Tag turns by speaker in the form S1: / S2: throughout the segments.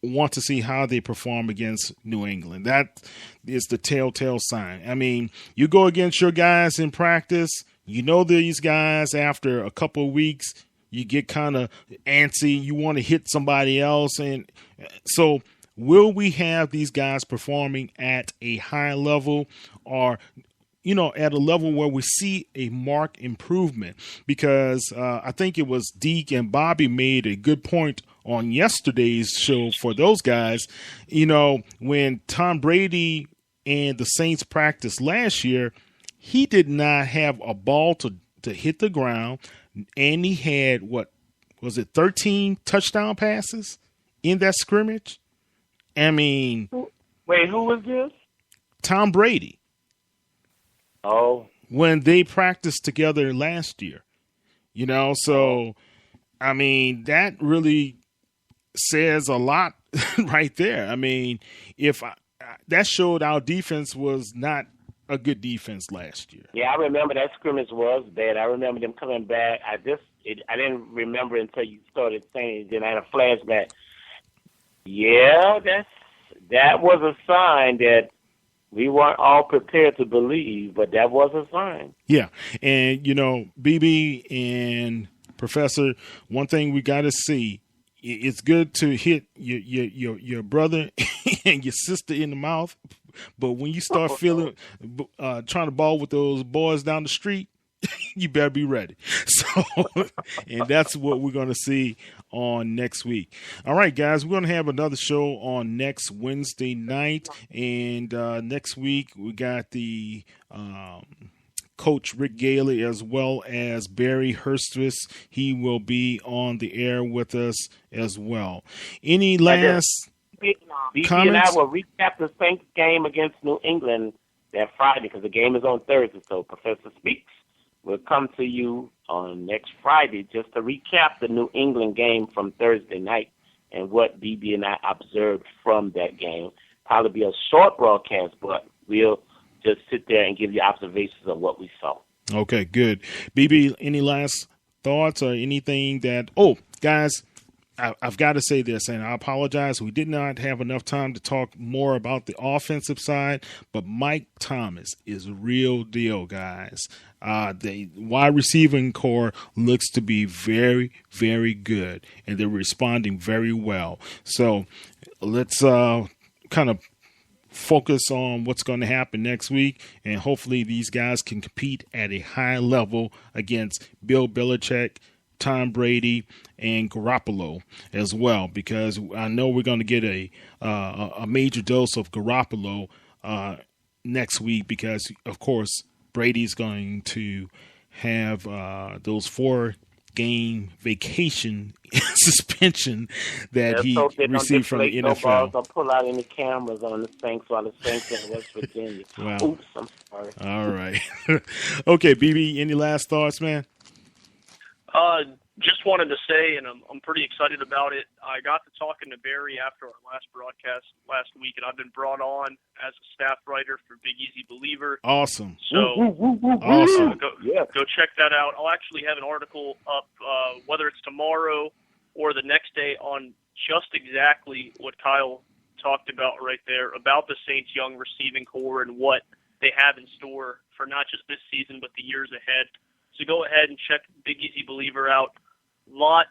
S1: want to see how they perform against New England. That is the telltale sign. I mean, you go against your guys in practice, you know these guys after a couple of weeks, you get kind of antsy, you want to hit somebody else. And so will we have these guys performing at a high level, or at a level where we see a marked improvement? Because I think it was Deke and Bobby made a good point on yesterday's show for those guys. When Tom Brady and the Saints practiced last year, he did not have a ball to hit the ground, and he had, 13 touchdown passes in that scrimmage? I mean,
S2: wait, who was this?
S1: Tom Brady.
S2: Oh,
S1: when they practiced together last year, so I mean, that really says a lot right there. I mean, that showed our defense was not a good defense last year.
S2: Yeah, I remember that scrimmage was bad. I remember them coming back. I didn't remember until you started saying it. Then I had a flashback. Yeah, that was a sign that we weren't all prepared to believe, but that was a sign.
S1: Yeah, and BB and Professor, one thing we got to see. It's good to hit your brother and your sister in the mouth, but when you start trying to ball with those boys down the street, you better be ready. So, and that's what we're going to see on next week. All right, guys, we're going to have another show on next Wednesday night, and next week we got the Coach Rick Gailey as well as Barry Hurstwis. He will be on the air with us as well. Any last comments?
S2: And I will recap the Saints game against New England that Friday, because the game is on Thursday. So Professor Speaks will come to you on next Friday just to recap the New England game from Thursday night and what BB and I observed from that game. Probably be a short broadcast, but we'll just sit there and give you observations of what we saw.
S1: Okay, good. BB, any last thoughts or anything that – oh, guys, I've got to say this, and I apologize. We did not have enough time to talk more about the offensive side, but Mike Thomas is a real deal, guys. The wide receiving core looks to be very, very good, and they're responding very well. So let's kind of focus on what's going to happen next week, and hopefully these guys can compete at a high level against Bill Belichick, Tom Brady, and Garoppolo as well, because I know we're going to get a major dose of Garoppolo next week, because, of course, Brady's going to have those 4-game vacation suspension that he received from the NFL.
S2: Don't pull out any cameras on the Saints while the Saints in West Virginia.
S1: Wow.
S2: Oops, I'm sorry.
S1: All right. Okay, BB, any last thoughts, man?
S3: Just wanted to say, and I'm pretty excited about it, I got to talking to Barry after our last broadcast last week, and I've been brought on as a staff writer for Big Easy Believer.
S1: Awesome.
S3: So
S1: awesome.
S3: Go check that out. I'll actually have an article up, whether it's tomorrow or the next day, on just exactly what Kyle talked about right there, about the Saints' young receiving core and what they have in store for not just this season but the years ahead. So go ahead and check Big Easy Believer out. Lot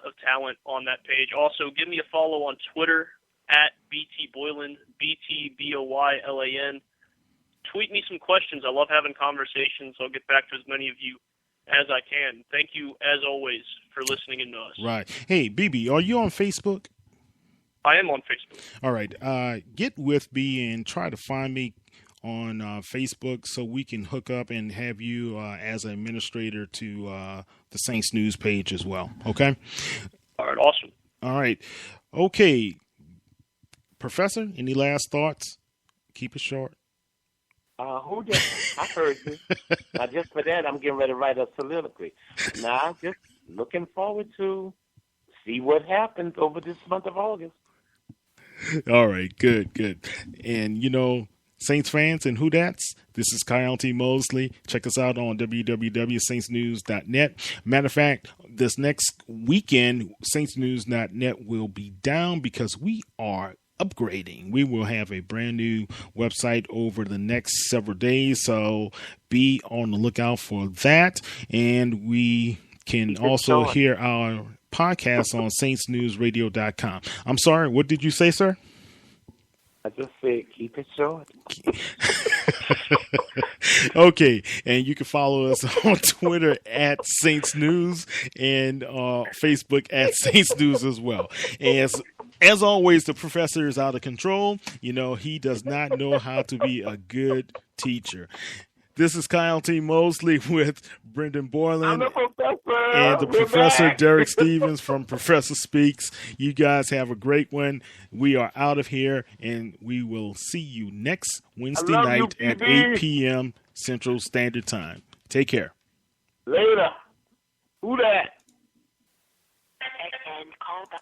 S3: of talent on that page. Also, give me a follow on Twitter at BT Boylan, BTBoylan. Tweet me some questions. I love having conversations. I'll get back to as many of you as I can. Thank you, as always, for listening in to us.
S1: Right. Hey, BB, are you on Facebook?
S3: I am on Facebook.
S1: All right. Get with me and try to find me on Facebook so we can hook up and have you as an administrator to the Saints News page as well. Okay?
S3: All right. Awesome.
S1: All right. Okay. Professor, any last thoughts? Keep it short.
S2: Who just? I heard you. Now, just for that, I'm getting ready to write a soliloquy. Now, just looking forward to see what happens over this month of August.
S1: All right. Good. And, Saints fans and who-dats, this is Kyle T. Mosley. Check us out on www.saintsnews.net. Matter of fact, this next weekend, saintsnews.net will be down because we are upgrading. We will have a brand new website over the next several days, so be on the lookout for that. And we can also hear our podcast on saintsnewsradio.com. I'm sorry, what did you say, sir?
S2: I just said keep it short.
S1: Okay, and you can follow us on Twitter at Saints News and Facebook at Saints News as well. As always, the professor is out of control. You know, he does not know how to be a good teacher. This is Kyle T. Mosley with Brendan Borland and the Professor Derek Stevens from Professor Speaks. You guys have a great one. We are out of here, and we will see you next Wednesday night at 8 p.m. Central Standard Time. Take care.
S2: Later. Who that?
S4: And call back.